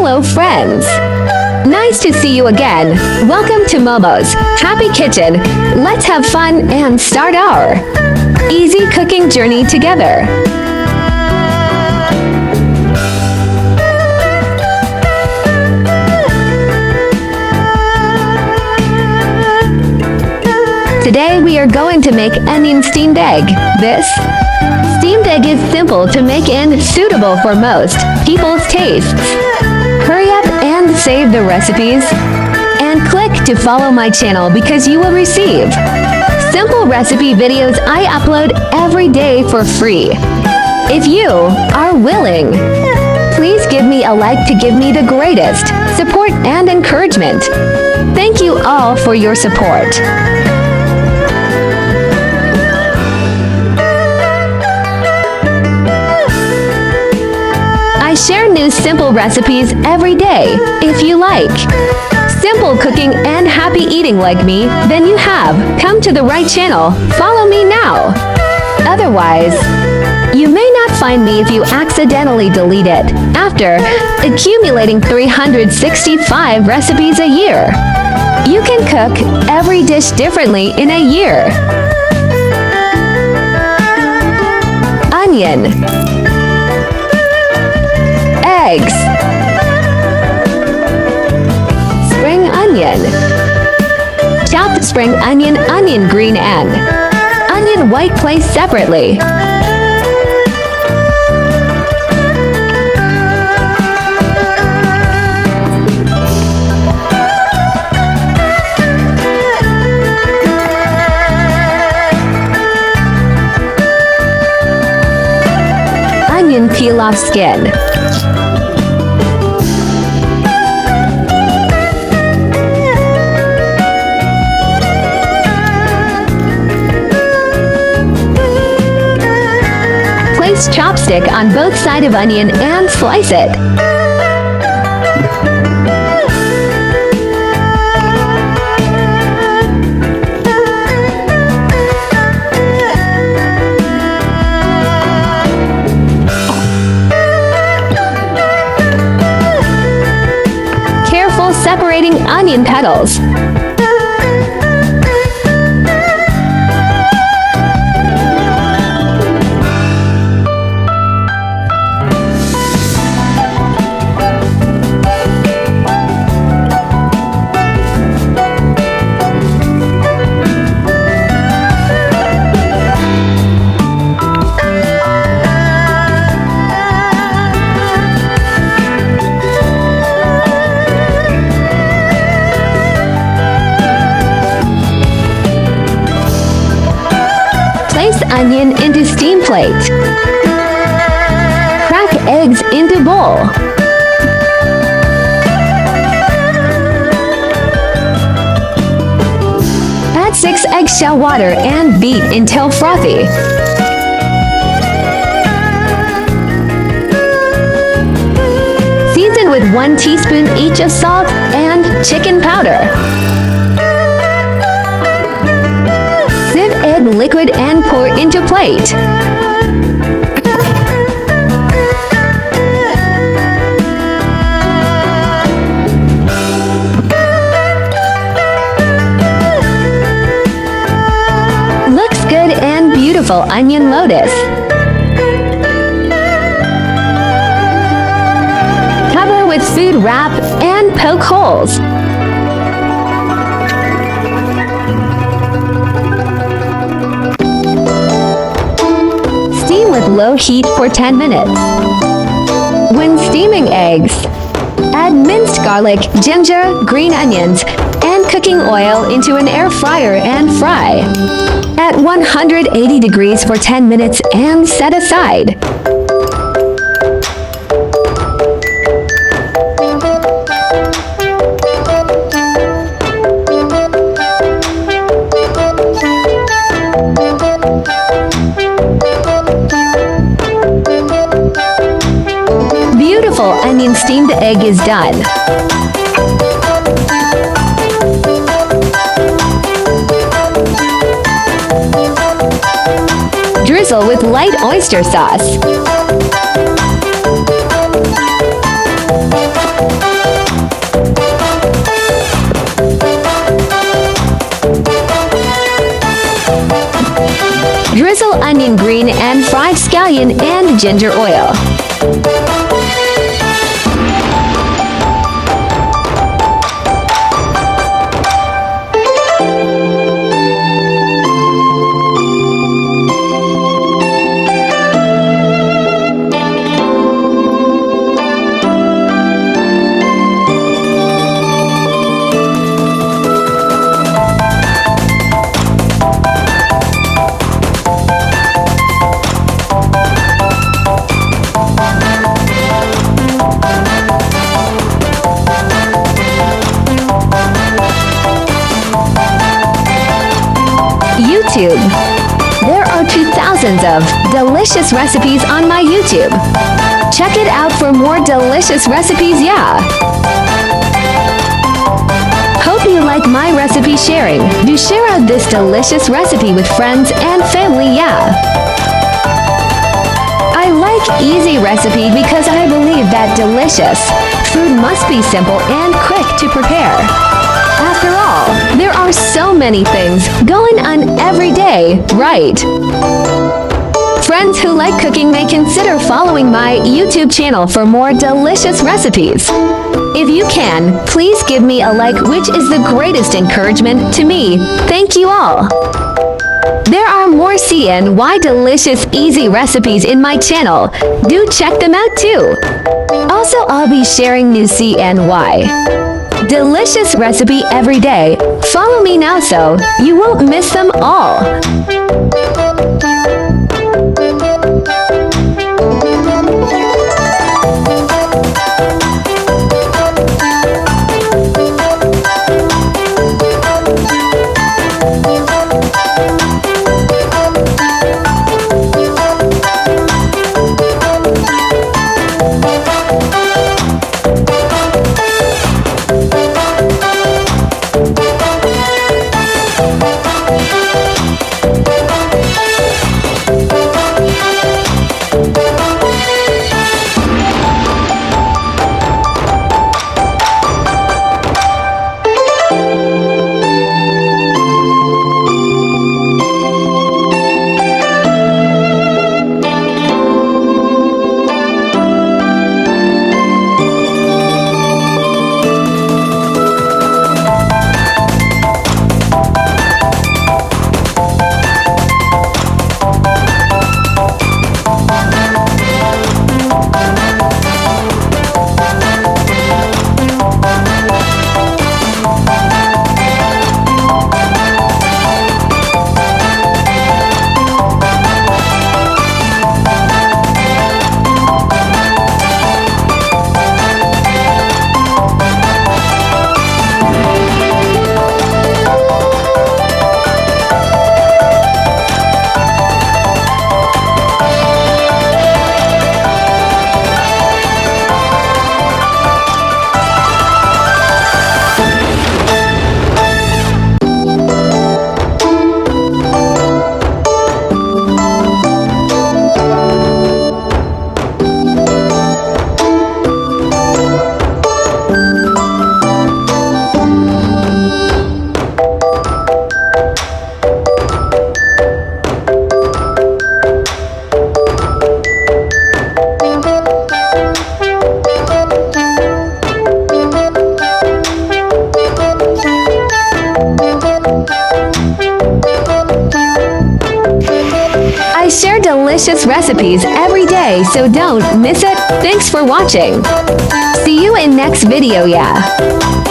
Hello friends! Nice to see you again. Welcome to Momo's Happy Kitchen. Let's have fun and start our easy cooking journey together. Today we are going to make onion steamed egg. This steamed egg is simple to make and suitable for most people's tastes. Hurry up and save the recipes. And click to follow my channel because you will receive simple recipe videos I upload every day for free. If you are willing, please give me a like to give me the greatest support and encouragement. Thank you all for your support. I share new simple recipes every day. If you like simple cooking and happy eating like me, then you have come to the right channel. Follow me now. Otherwise, you may not find me if you accidentally delete it after accumulating 365 recipes a year. You can cook every dish differently in a year. Onion, eggs, spring onion, chopped spring onion, onion green and onion white placed separately. Onion peel off skin. Place chopstick on both sides of onion and slice it. Careful separating onion petals. Place onion into steam plate. Crack eggs into bowl. Add 6 eggshell water and beat until frothy. Season with 1 teaspoon each of salt and chicken powder. Sieve egg liquid and pour into plate. Looks good and beautiful onion lotus. Cover with food wrap and poke holes. Steam with low heat for 10 minutes. When steaming eggs, add minced garlic, ginger, green onions, and cooking oil into an air fryer and fry at 180 degrees for 10 minutes and set aside. Beautiful onion steamed egg is done. Drizzle with light oyster sauce. scallion, and ginger oil. YouTube. There are 2,000 of delicious recipes on my YouTube. Check it out for more delicious recipes, yeah. Hope you like my recipe sharing. Do share out this delicious recipe with friends and family, yeah. I like easy recipe because I believe that delicious food must be simple and quick to prepare. After all, there are so many things going on every day, right? Friends who like cooking may consider following my YouTube channel for more delicious recipes. If you can, please give me a like, which is the greatest encouragement to me. Thank you all. There are more CNY delicious easy recipes in my channel. Do check them out too. Also, I'll be sharing new CNY delicious recipe every day. Follow me now so you won't miss them all. I share delicious recipes every day, so don't miss it. Thanks for watching. See you in next video, yeah.